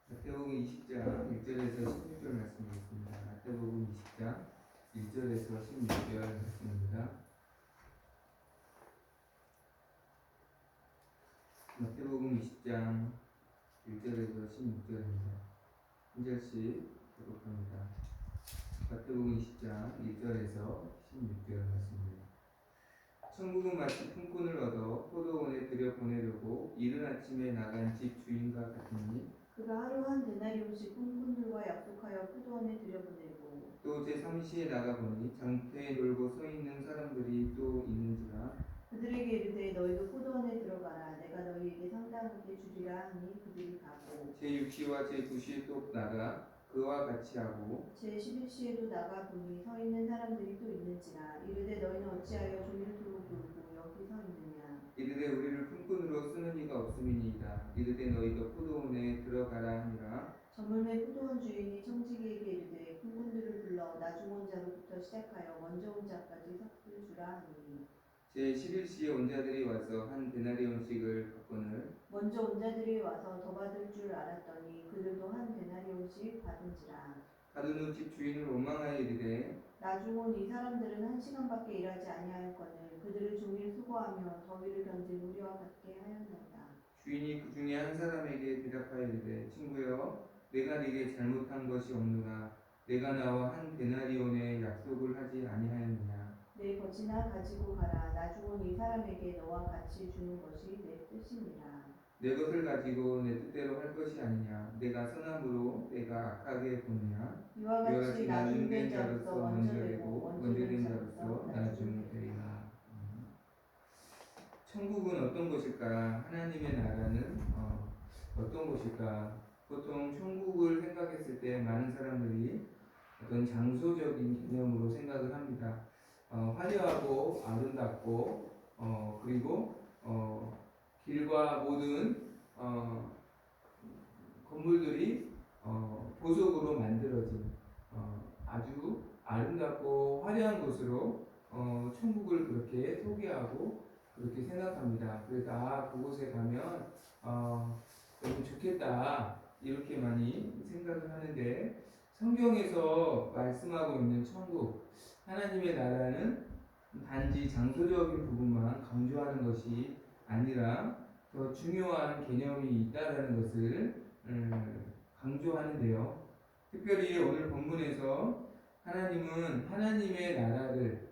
마태복음 20장 1절에서 16절 말씀이겠습니다. 마태복음 20장 1절에서 16절 말씀입니다. 마태복음 20장 1절에서 16절입니다. 한 절씩 교독합니다. 마태복음 20장 1절에서 16절 말씀입니다. 천국은 마치 품꾼을 얻어 포도원에 들여보내려고 이른 아침에 나간 집 주인과 같으니 그가 하루 한 데나리온씩 품꾼들과 약속하여 포도원에 들여보내고 또 제3시에 나가보니 장터에 놀고 서 있는 사람들이 또 있는지라 그들에게 이르되 너희도 포도원에 들어가라 내가 너희에게 상당하게 주리라 하니 그들이 가고 제6시와 제9시에 또 나가 그와 같이 하고 제11시에도 나가 보니 서 있는 사람들이 또 있는지라 이르되 너희는 어찌하여 종일토록 놀고 여기 서 있느냐 이르되 우리를 품꾼으로 쓰는 이가 없음이니이다. 이르되 너희도 포도원에 들어가라 하니라. 저물매 포도원 주인이 청지기에게 이르되 품꾼들을 불러 나중 온 자로부터 시작하여 먼저 온 자까지 삭을 주라 하니 제11시에 온 자들이 와서 한 데나리온씩을 받거늘 먼저 온 자들이 와서 더 받을 줄 알았더니 그들도 한 데나리온씩 받은지라 받은 후 집 주인을 원망하여 이르되 나중 온 이 사람들은 한 시간밖에 일하지 아니하였거늘 그들을 종일 수고하며 더위를 견딜 우리와 같게 하였나이다. 주인이 그 중에 한 사람에게 대답하여 이르되 친구여 내가 네게 잘못한 것이 없노라. 내가 나와 한 데나리온의 약속을 하지 아니하였느냐. 내 것이나 가지고 가라. 나중 온 이 사람에게 너와 같이 주는 것이 내 뜻이니라. 내 것을 가지고 내 뜻대로 할 것이 아니냐. 내가 선함으로 내가 악하게 보느냐. 이와 같이 나중 된 자로서 먼저 되고 먼저 된 자로서 나중 되리라. 천국은 어떤 것일까? 하나님의 나라는 어떤 것일까? 보통 천국을 생각했을 때 많은 사람들이 어떤 장소적인 개념으로 생각을 합니다. 화려하고 아름답고 그리고 길과 모든 건물들이 보석으로 만들어진 아주 아름답고 화려한 곳으로 천국을 그렇게 소개하고 그렇게 생각합니다. 그래서 그곳에 가면 너무 좋겠다 이렇게 많이 생각을 하는데 성경에서 말씀하고 있는 천국 하나님의 나라는 단지 장소적인 부분만 강조하는 것이 아니라 더 중요한 개념이 있다라는 것을 강조하는데요. 특별히 오늘 본문에서 하나님은 하나님의 나라를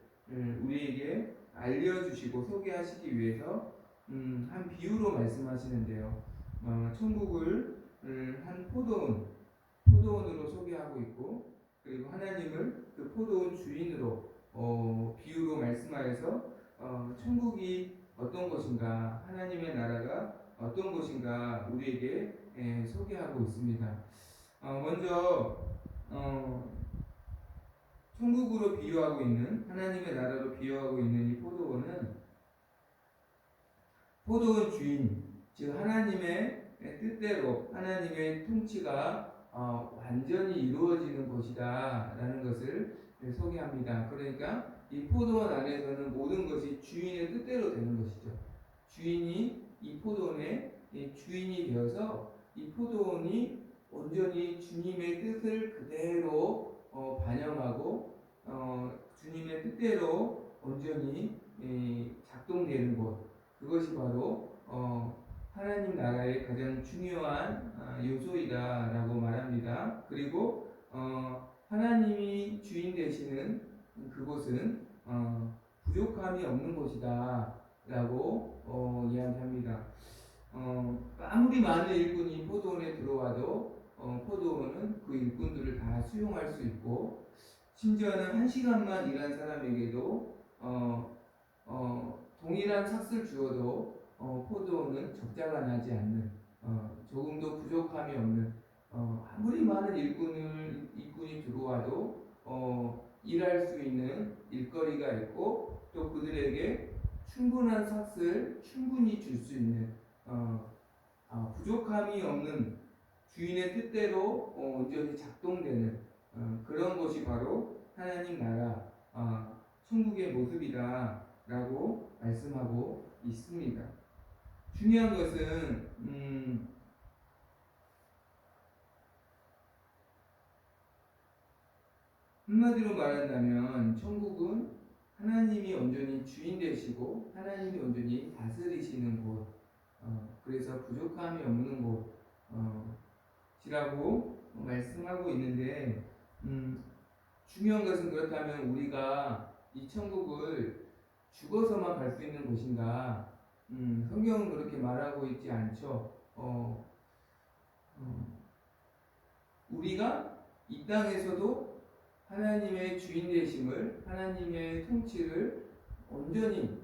우리에게 알려주시고 소개하시기 위해서 한 비유로 말씀하시는데요. 천국을 한 포도원으로 소개하고 있고 그리고 하나님을 그 포도원 주인으로 비유로 말씀하여서 천국이 어떤 것인가 하나님의 나라가 어떤 것인가 우리에게 소개하고 있습니다. 먼저 천국으로 비유하고 있는 하나님의 나라로 비유하고 있는 이 포도원은 포도원 주인 즉 하나님의 뜻대로 하나님의 통치가 완전히 이루어지는 곳이다 라는 것을 소개합니다. 그러니까 이 포도원 안에서는 모든 것이 주인의 뜻대로 되는 것이죠. 주인이 이 포도원의 주인이 되어서 이 포도원이 온전히 주님의 뜻을 그대로 반영하고 주님의 뜻대로 온전히 작동되는 곳 그것이 바로 하나님 나라의 가장 중요한 요소이다라고 말합니다. 그리고 하나님이 주인 되시는 그곳은 부족함이 없는 곳이다라고 이야기합니다. 아무리 많은 일꾼이 포도원에 들어와도 포도원은 그 일꾼들을 다 수용할 수 있고 심지어는 한 시간만 일한 사람에게도 동일한 삭을 주어도 포도원은 적자가 나지 않는 조금도 부족함이 없는 아무리 많은 일꾼이 들어와도 일할 수 있는 일거리가 있고 또 그들에게 충분한 삭을 충분히 줄 수 있는 부족함이 없는 주인의 뜻대로 온전히 작동되는 그런 것이 바로 하나님 나라 천국의 모습이다 라고 말씀하고 있습니다. 중요한 것은 한마디로 말한다면 천국은 하나님이 온전히 주인 되시고 하나님이 온전히 다스리시는 곳, 그래서 부족함이 없는 곳이라고 말씀하고 있는데, 중요한 것은 그렇다면 우리가 이 천국을 죽어서만 갈 수 있는 곳인가? 성경은 그렇게 말하고 있지 않죠. 우리가 이 땅에서도 하나님의 주인 되심을, 하나님의 통치를 온전히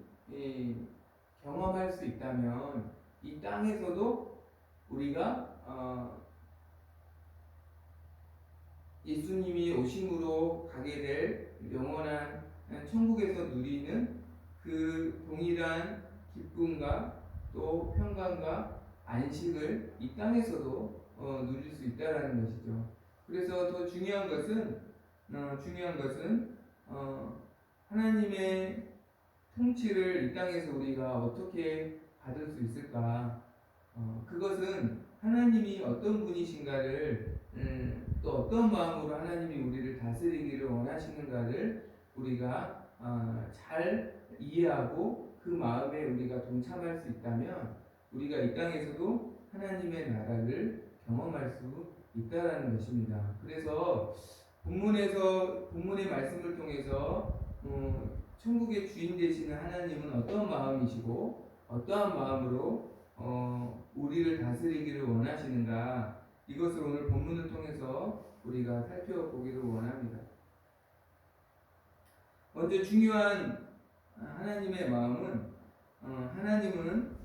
경험할 수 있다면 이 땅에서도 우리가 예수님이 오심으로 가게 될 영원한 천국에서 누리는 그 동일한 기쁨과 또 평강과 안식을 이 땅에서도 누릴 수 있다라는 것이죠. 그래서 더 중요한 것은 하나님의 통치를 이 땅에서 우리가 어떻게 받을 수 있을까? 그것은 하나님이 어떤 분이신가를, 또 어떤 마음으로 하나님이 우리를 다스리기를 원하시는가를 우리가 잘 이해하고 그 마음에 우리가 동참할 수 있다면 우리가 이 땅에서도 하나님의 나라를 경험할 수 있다라는 것입니다. 그래서 본문의 말씀을 통해서 천국의 주인 되시는 하나님은 어떤 마음이시고 어떠한 마음으로 우리를 다스리기를 원하시는가, 이것을 오늘 본문을 통해서 우리가 살펴보기를 원합니다. 먼저 중요한 하나님의 마음은, 하나님은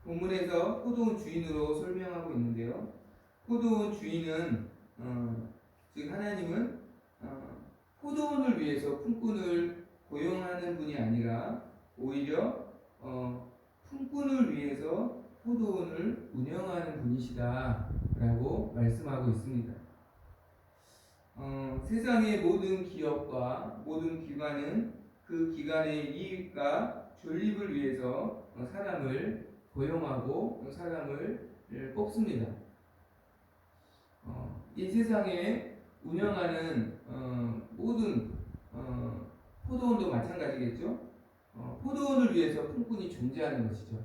본문에서 포도원 주인으로 설명하고 있는데요. 포도원 주인은 즉 하나님은 포도원을 위해서 품꾼을 고용하는 분이 아니라 오히려 품꾼을 위해서 포도원을 운영하는 분이시다라고 말씀하고 있습니다. 세상의 모든 기업과 모든 기관은 그 기관의 이익과 존립을 위해서 사람을 고용하고 사람을 뽑습니다. 이 세상에 운영하는 모든 포도원도 마찬가지겠죠. 포도원을 위해서 품꾼이 존재하는 것이죠.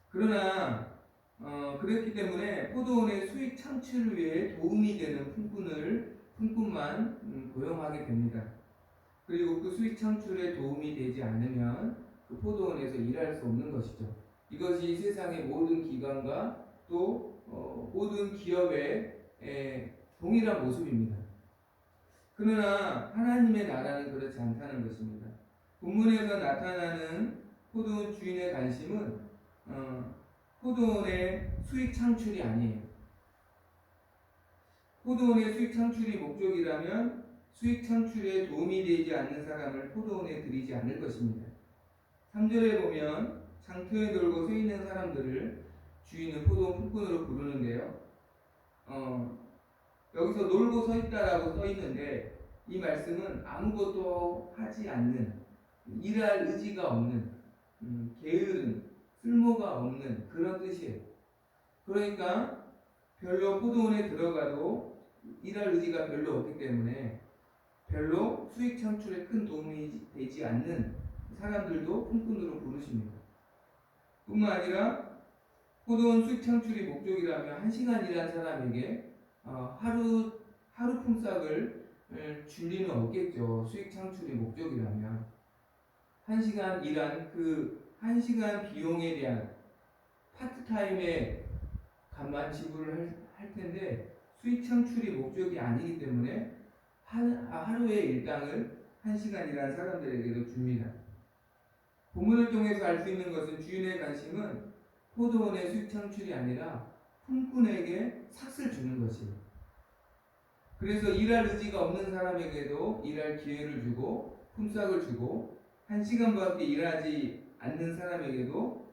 그러나 그렇기 때문에 포도원의 수익 창출을 위해 도움이 되는 품꾼만 고용하게 됩니다. 그리고 그 수익 창출에 도움이 되지 않으면 그 포도원에서 일할 수 없는 것이죠. 이것이 세상의 모든 기관과 또 모든 기업의 동일한 모습입니다. 그러나 하나님의 나라는 그렇지 않다는 것입니다. 본문에서 나타나는 포도원 주인의 관심은 포도원의 수익 창출이 아니에요. 포도원의 수익 창출이 목적이라면 수익 창출에 도움이 되지 않는 사람을 포도원에 들이지 않을 것입니다. 3절에 보면 장터에 놀고 서 있는 사람들을 주인은 포도원 품꾼으로 부르는데요. 여기서 놀고 서 있다라고 써 있는데 이 말씀은 아무것도 하지 않는, 일할 의지가 없는, 게으른, 쓸모가 없는 그런 뜻이에요. 그러니까 별로 포도원에 들어가도 일할 의지가 별로 없기 때문에 별로 수익 창출에 큰 도움이 되지 않는 사람들도 품꾼으로 부르십니다. 뿐만 아니라 포도원 수익 창출이 목적이라면 1시간 일한 사람에게 하루 품삯을 줄 리는 없겠죠. 수익 창출이 목적이라면 1시간 일한 그 1시간 비용에 대한 파트타임의 값만 지불을 할 텐데 수익 창출이 목적이 아니기 때문에 하루의 일당을 1시간 일한 사람들에게도 줍니다. 본문을 통해서 알 수 있는 것은 주인의 관심은 포도원의 수익 창출이 아니라 품꾼에게 삭을 주는 것이에요. 그래서 일할 의지가 없는 사람에게도 일할 기회를 주고 품삯을 주고 1시간밖에 일하지 않는 사람에게도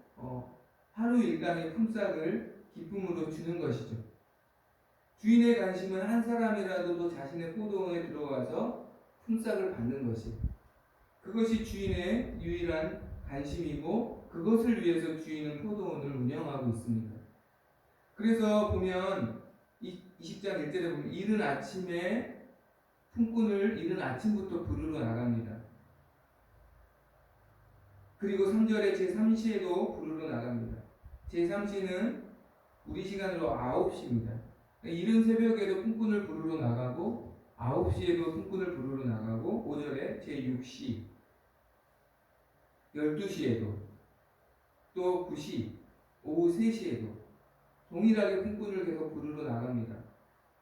하루 일당의 품삯을 기쁨으로 주는 것이죠. 주인의 관심은 한 사람이라도 자신의 포도원에 들어와서 품삯을 받는 것이, 그것이 주인의 유일한 관심이고 그것을 위해서 주인은 포도원을 운영하고 있습니다. 그래서 보면 20장 1절에 보면 이른 아침에 품꾼을 이른 아침부터 부르러 나갑니다. 그리고 3절에 제3시에도 부르러 나갑니다. 제3시는 우리 시간으로 9시입니다. 이른 새벽에도 품꾼을 부르러 나가고 9시에도 품꾼을 부르러 나가고 5절에 제6시 12시에도 또 9시 오후 3시에도 동일하게 품꾼을 계속 부르러 나갑니다.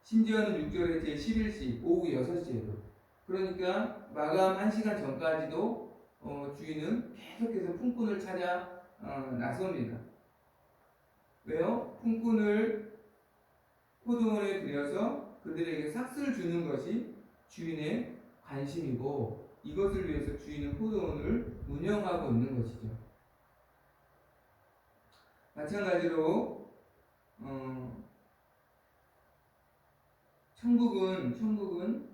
심지어는 6절에 제11시 오후 6시에도 그러니까 마감 1시간 전까지도 주인은 계속해서 품꾼을 찾아 나섭니다. 왜요? 품꾼을 포도원에 들여서 그들에게 삭스를 주는 것이 주인의 관심이고 이것을 위해서 주인은 포도원을 운영하고 있는 것이죠. 마찬가지로 천국은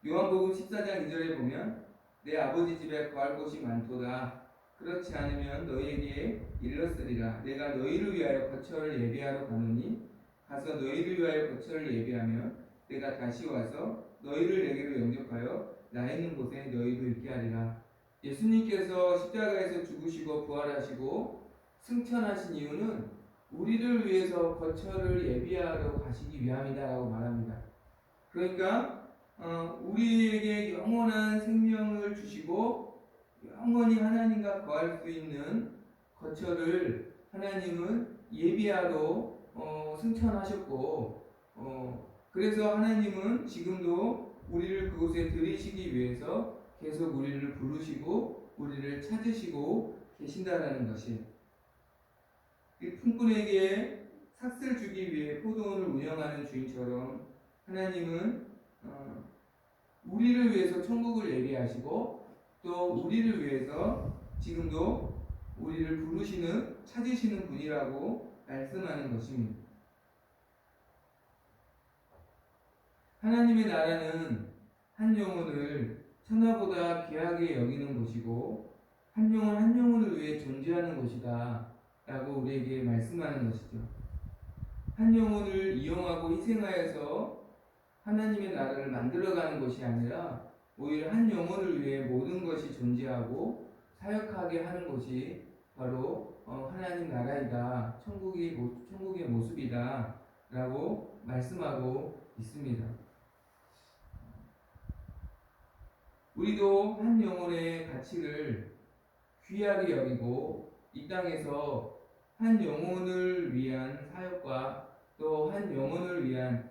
요한복음 14장 2절에 보면 내 아버지 집에 거할 곳이 많도다. 그렇지 않으면 너희에게 일렀으리라. 내가 너희를 위하여 거처를 예비하러 가노니 가서 너희를 위하여 거처를 예비하면 내가 다시 와서 너희를 내게로 영접하여 나 있는 곳에 너희도 있게 하리라. 예수님께서 십자가에서 죽으시고 부활하시고 승천하신 이유는 우리를 위해서 거처를 예비하러 가시기 위함이다라고 말합니다. 그러니까 우리에게 영원한 생명을 주시고 영원히 하나님과 거할 수 있는 거처를 하나님은 예비하러 승천하셨고 그래서 하나님은 지금도 우리를 그곳에 들이시기 위해서 계속 우리를 부르시고 우리를 찾으시고 계신다라는 것이 이 품꾼에게 삭스를 주기 위해 포도원을 운영하는 주인처럼 하나님은 우리를 위해서 천국을 예비하시고 또 우리를 위해서 지금도 우리를 부르시는 찾으시는 분이라고 말씀하는 것입니다. 하나님의 나라는 한 영혼을 천하보다 귀하게 여기는 것이고 한 영혼 한 영혼을 위해 존재하는 것이다 라고 우리에게 말씀하는 것이죠. 한 영혼을 이용하고 희생하여서 하나님의 나라를 만들어가는 것이 아니라 오히려 한 영혼을 위해 모든 것이 존재하고 사역하게 하는 것이 바로 하나님 나라이다. 천국의 모습이다 라고 말씀하고 있습니다. 우리도 한 영혼의 가치를 귀하게 여기고 이 땅에서 한 영혼을 위한 사역과 또 한 영혼을 위한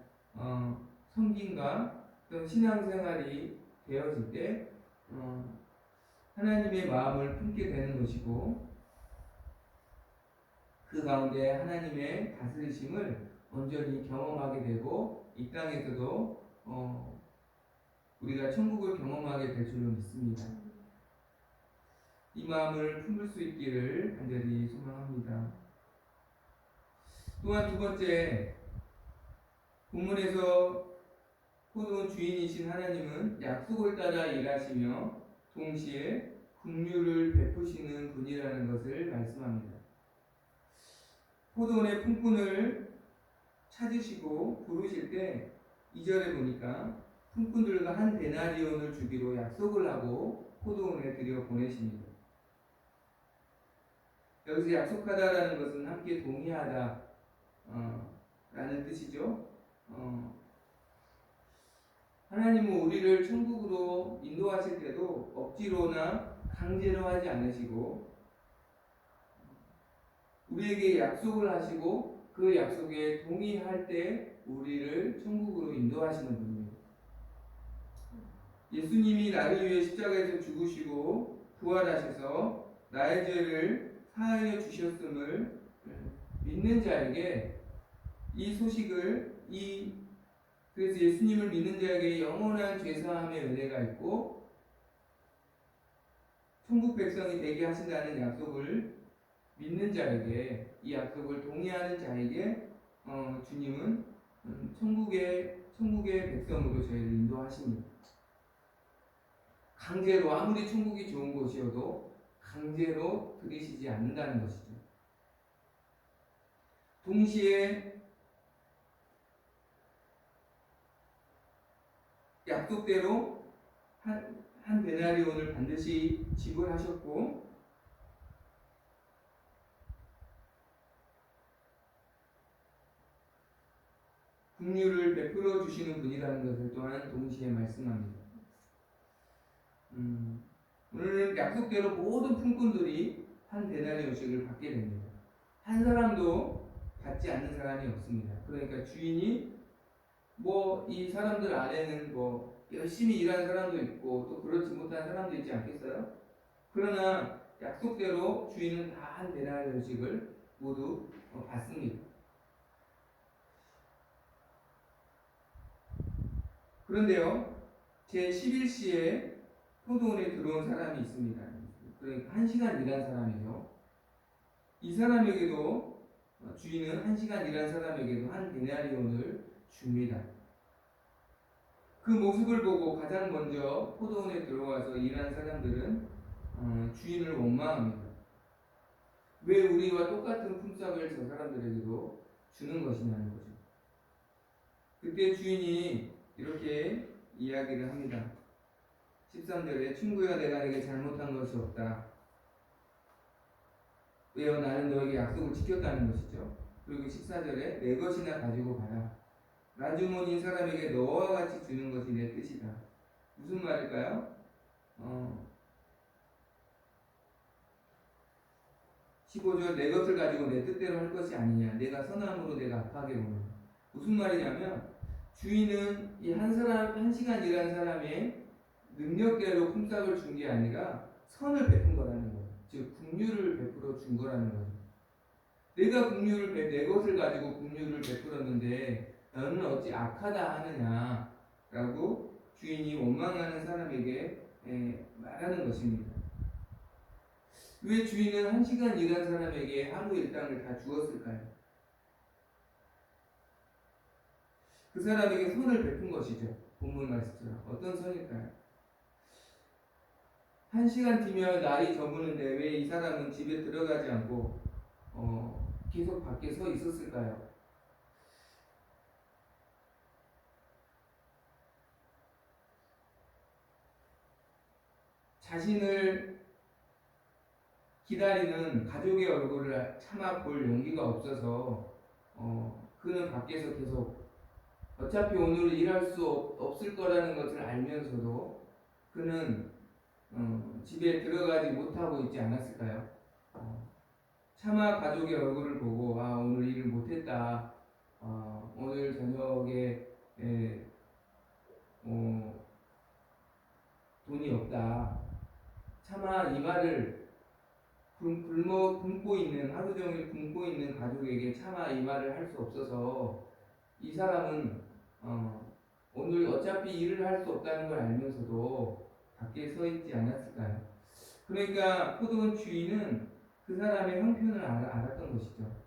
섬김과 또 신앙생활이 되어질 때 하나님의 마음을 품게 되는 것이고 그 가운데 하나님의 다스리심을 온전히 경험하게 되고 이 땅에서도 우리가 천국을 경험하게 될 줄로 믿습니다. 이 마음을 품을 수 있기를 간절히 소망합니다. 또한 두 번째, 본문에서 포도원 주인이신 하나님은 약속을 따라 일하시며 동시에 긍휼을 베푸시는 분이라는 것을 말씀합니다. 포도원의 품꾼을 찾으시고 부르실 때 2절에 보니까 품꾼들과 한 데나리온을 주기로 약속을 하고 포도원에 들여 보내십니다. 여기서 약속하다라는 것은 함께 동의하다 라는 뜻이죠. 하나님은 우리를 천국으로 인도하실 때도 억지로나 강제로 하지 않으시고 우리에게 약속을 하시고 그 약속에 동의할 때 우리를 천국으로 인도하시는 분입니다. 예수님이 나를 위해 십자가에서 죽으시고 부활하셔서 나의 죄를 사하여 주셨음을 믿는 자에게 이 소식을 그래서 예수님을 믿는 자에게 영원한 죄사함의 은혜가 있고 천국 백성이 되게 하신다는 약속을 믿는 자에게 이 약속을 동의하는 자에게 주님은 천국의 백성으로 저희를 인도하십니다. 강제로 아무리 천국이 좋은 곳이어도 강제로 들이시지 않는다는 것이죠. 동시에 약속대로 한 데나리온을 반드시 지불하셨고 긍휼을 베풀어 주시는 분이라는 것을 또한 동시에 말씀합니다. 오늘은 약속대로 모든 품꾼들이 한 데나리온씩을 받게 됩니다. 한 사람도 받지 않는 사람이 없습니다. 그러니까 주인이 뭐 이 사람들 안에는 뭐 열심히 일하는 사람도 있고 또 그렇지 못한 사람도 있지 않겠어요? 그러나 약속대로 주인은 다 한 데나리온씩을 모두 받습니다. 그런데요, 제 11시에 포도원에 들어온 사람이 있습니다. 그러니까 1시간 일한 사람이에요. 이 사람에게도 주인은 1시간 일한 사람에게도 한 데나리온을 줍니다. 그 모습을 보고 가장 먼저 포도원에 들어와서 일한 사람들은 주인을 원망합니다. 왜 우리와 똑같은 품삯을 저 사람들에게도 주는 것이냐는 거죠. 그때 주인이 이렇게 이야기를 합니다. 13절에 친구야 내가 내게 잘못한 것이 없다. 왜요? 나는 너에게 약속을 지켰다는 것이죠. 그리고 14절에 내 것이나 가지고 가라. 나주몬인 사람에게 너와 같이 주는 것이 내 뜻이다. 무슨 말일까요? 15절 내 것을 가지고 내 뜻대로 할 것이 아니냐. 내가 선함으로 내가 악하게 보는. 무슨 말이냐면 주인은 이 한 사람 1시간 일한 사람의 능력대로 품삯을 준 게 아니라 선을 베푼 거라는 거예요. 즉 긍휼을 베풀어 준 거라는 거죠. 내가 내 것을 가지고 긍휼을 베풀었는데 너는 어찌 악하다 하느냐라고 주인이 원망하는 사람에게 말하는 것입니다. 왜 주인은 1시간 일한 사람에게 하루 일당을 다 주었을까요? 그 사람에게 선을 베푼 것이죠. 본문 말씀처럼. 어떤 선일까요? 1시간 뒤면 날이 저무는데 왜 이 사람은 집에 들어가지 않고 계속 밖에 서 있었을까요? 자신을 기다리는 가족의 얼굴을 참아 볼 용기가 없어서 그는 밖에서 계속 어차피 오늘 일할 수 없을 거라는 것을 알면서도 그는 집에 들어가지 못하고 있지 않았을까요? 차마 가족의 얼굴을 보고 오늘 일을 못했다. 오늘 저녁에 돈이 없다. 차마 이 말을 굶고 있는 하루 종일 굶고 있는 가족에게 차마 이 말을 할 수 없어서 이 사람은 오늘 어차피 일을 할 수 없다는 걸 알면서도 밖에 서 있지 않았을까요? 그러니까 포도원 주인은 그 사람의 형편을 알았던 것이죠.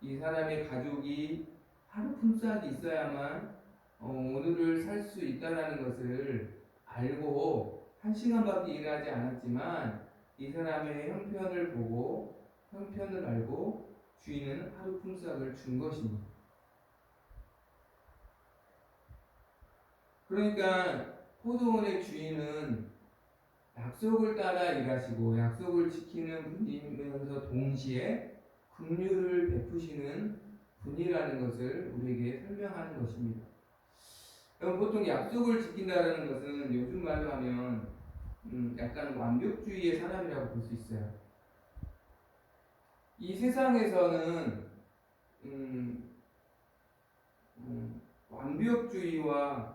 이 사람의 가족이 하루 품삯이 있어야만 오늘을 살 수 있다는 것을 알고 1시간밖에 일하지 않았지만 이 사람의 형편을 보고 형편을 알고 주인은 하루 품삯을 준 것입니다. 그러니까 포도원의 주인은 약속을 따라 일하시고 약속을 지키는 분이면서 동시에 긍휼을 베푸시는 분이라는 것을 우리에게 설명하는 것입니다. 보통 약속을 지킨다는 것은 요즘 말로 하면 약간 완벽주의의 사람이라고 볼 수 있어요. 이 세상에서는 완벽주의와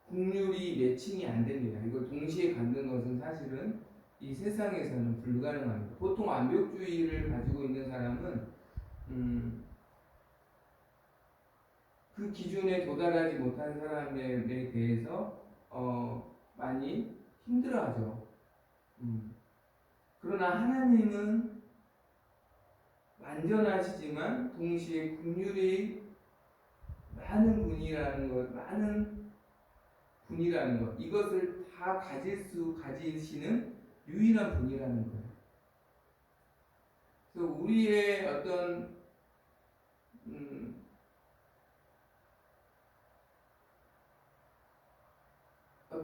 긍휼이 매칭이 안 됩니다. 이걸 동시에 갖는 것은 사실은 이 세상에서는 불가능합니다. 보통 완벽주의를 가지고 있는 사람은 그 기준에 도달하지 못한 사람에 대해서 많이 힘들어하죠. 그러나 하나님은 완전하시지만 동시에 긍휼이 많은 분이라는 것, 이것을 다 가지시는 유일한 분이라는 거예요. 그래서 우리의 어떤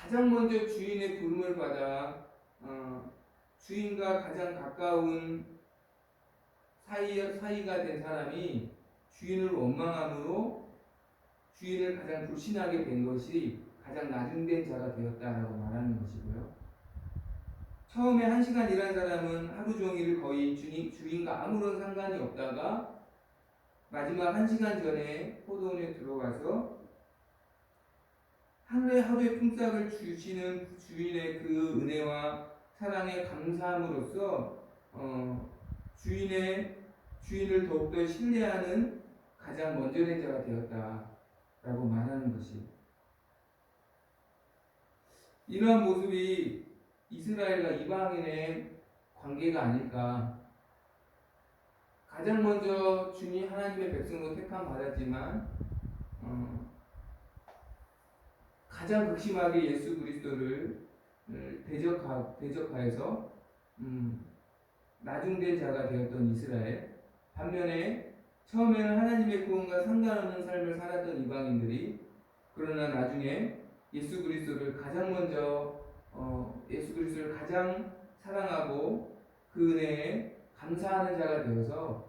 가장 먼저 주인의 부름을 받아 주인과 가장 가까운 사이가 된 사람이 주인을 원망함으로 주인을 가장 불신하게 된 것이 가장 나중된 자가 되었다라고 말하는 것이고요. 처음에 1시간 일한 사람은 하루 종일 거의 주인과 아무런 상관이 없다가 마지막 1시간 전에 포도원에 들어가서 하루에 품삯을 주시는 주인의 그 은혜와 사랑에 감사함으로써 주인을 더욱더 신뢰하는 가장 먼저 된 자가 되었다라고 말하는 것이, 이러한 모습이 이스라엘과 이방인의 관계가 아닐까. 가장 먼저 주님 하나님의 백성으로 택함 받았지만 가장 극심하게 예수 그리스도를 대적하여서 나중된 자가 되었던 이스라엘, 반면에 처음에는 하나님의 구원과 상관없는 삶을 살았던 이방인들이 그러나 나중에 예수 그리스도를 가장 사랑하고 그 은혜에 감사하는 자가 되어서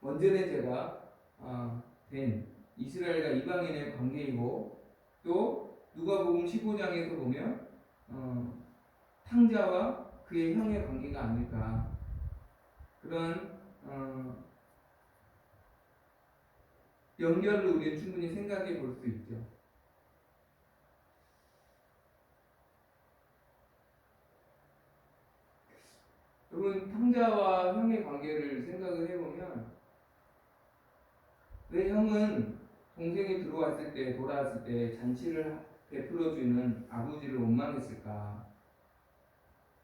먼저 된 자가 된 이스라엘과 이방인의 관계이고, 또 누가복음 15장에서 보면 탕자와 그의 형의 관계가 아닐까, 그런 연결을 우리는 충분히 생각해 볼 수 있죠. 여러분, 탕자와 형의 관계를 생각을 해보면, 왜 형은 동생이 돌아왔을 때 잔치를 베풀어주는 아버지를 원망했을까?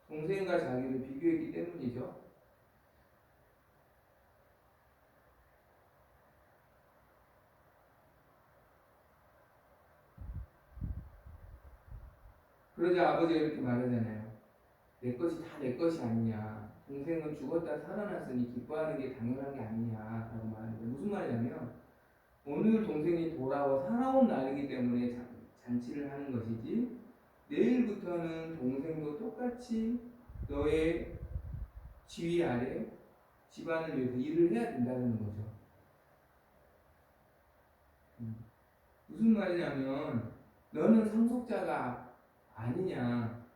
동생과 자기를 비교했기 때문이죠. 그러자 아버지가 이렇게 말하잖아요. 내 것이 다 내 것이 아니냐. 동생은 죽었다 살아났으니 기뻐하는 게 당연한 게 아니냐 라고 말하는데, 무슨 말이냐면 오늘 동생이 돌아와 살아온 날이기 때문에 잔치를 하는 것이지, 내일부터는 동생도 똑같이 너의 지위 아래 집안을 위해서 일을 해야 된다는 거죠. 무슨 말이냐면 너는 상속자가 아니냐.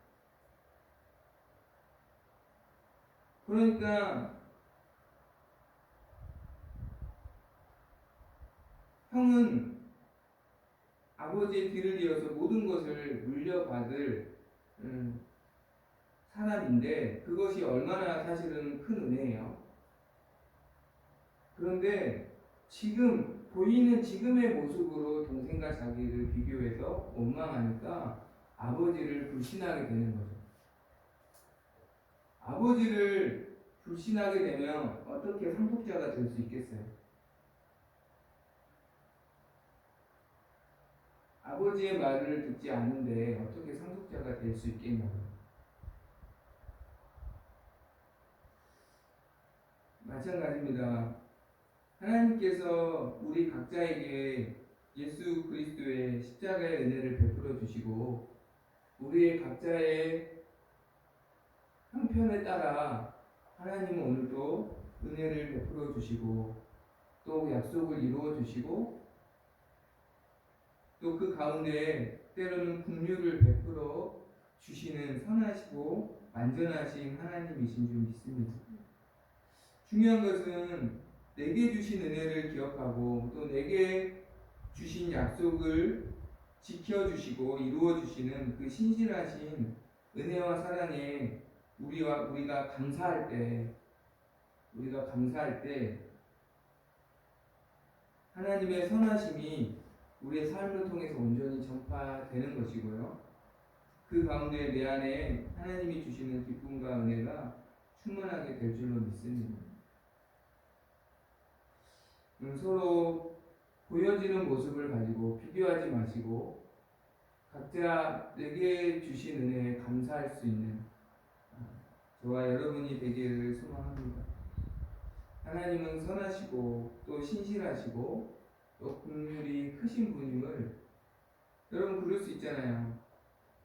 그러니까 형은 아버지의 뒤를 이어서 모든 것을 물려받을 사람인데, 그것이 얼마나 사실은 큰 은혜예요. 그런데 지금 보이는 지금의 모습으로 동생과 자기를 비교해서 원망하니까 아버지를 불신하게 되는 거죠. 아버지를 불신하게 되면 어떻게 상속자가 될 수 있겠어요? 아버지의 말을 듣지 않는데 어떻게 상속자가 될 수 있겠냐고요. 마찬가지입니다. 하나님께서 우리 각자에게 예수 그리스도의 십자가의 은혜를 베풀어 주시고, 우리의 각자의 형편에 따라 하나님은 오늘도 은혜를 베풀어 주시고, 또 약속을 이루어 주시고, 또 그 가운데 때로는 긍휼을 베풀어 주시는 선하시고 완전하신 하나님이신 줄 믿습니다. 중요한 것은 내게 주신 은혜를 기억하고 또 내게 주신 약속을 지켜주시고 이루어주시는 그 신실하신 은혜와 사랑에 우리가 감사할 때 하나님의 선하심이 우리의 삶을 통해서 온전히 전파되는 것이고요. 그 가운데 내 안에 하나님이 주시는 기쁨과 은혜가 충만하게 될 줄로 믿습니다. 서로 보여지는 모습을 가지고 비교하지 마시고 각자 내게 주신 은혜에 감사할 수 있는 저와 여러분이 되기를 소망합니다. 하나님은 선하시고 또 신실하시고 또 긍휼이 크신 분임을, 여러분 그럴 수 있잖아요.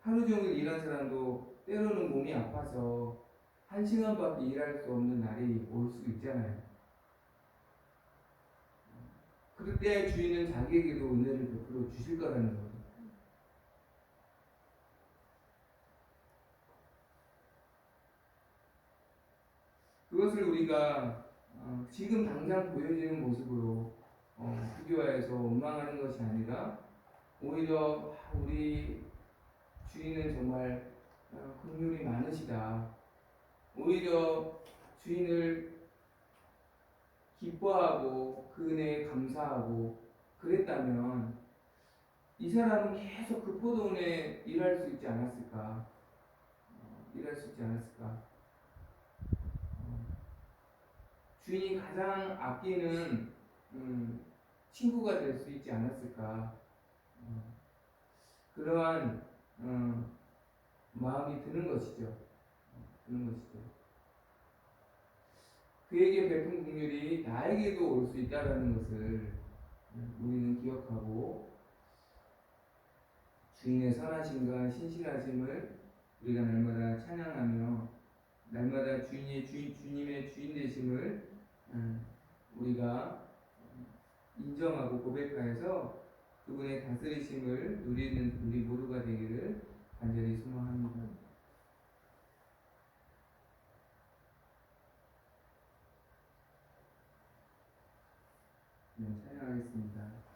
하루 종일 일한 사람도 때로는 몸이 아파서 1시간밖에 일할 수 없는 날이 올 수 있잖아요. 그럴 때 주인은 자기에게도 은혜를 베풀어 주실 거라는 거죠. 그것을 우리가 지금 당장 보여지는 모습으로 비교하여서 원망하는 것이 아니라 오히려 우리 주인은 정말 긍휼이 많으시다. 오히려 주인을 기뻐하고 그 은혜에 감사하고 그랬다면 이 사람은 계속 그 포도원에 일할 수 있지 않았을까? 일할 수 있지 않았을까? 주인이 가장 아끼는 친구가 될 수 있지 않았을까? 그러한 마음이 드는 것이죠. 드는 것이죠. 그에게 베푼 긍휼이 나에게도 올 수 있다는 것을 우리는 기억하고 주인의 선하심과 신실하심을 우리가 날마다 찬양하며 날마다 주님의 주인 되심을 우리가 인정하고 고백하여서 그분의 다스리심을 누리는 우리 모두가 되기를 간절히 소망합니다. 네, 찬양하겠습니다.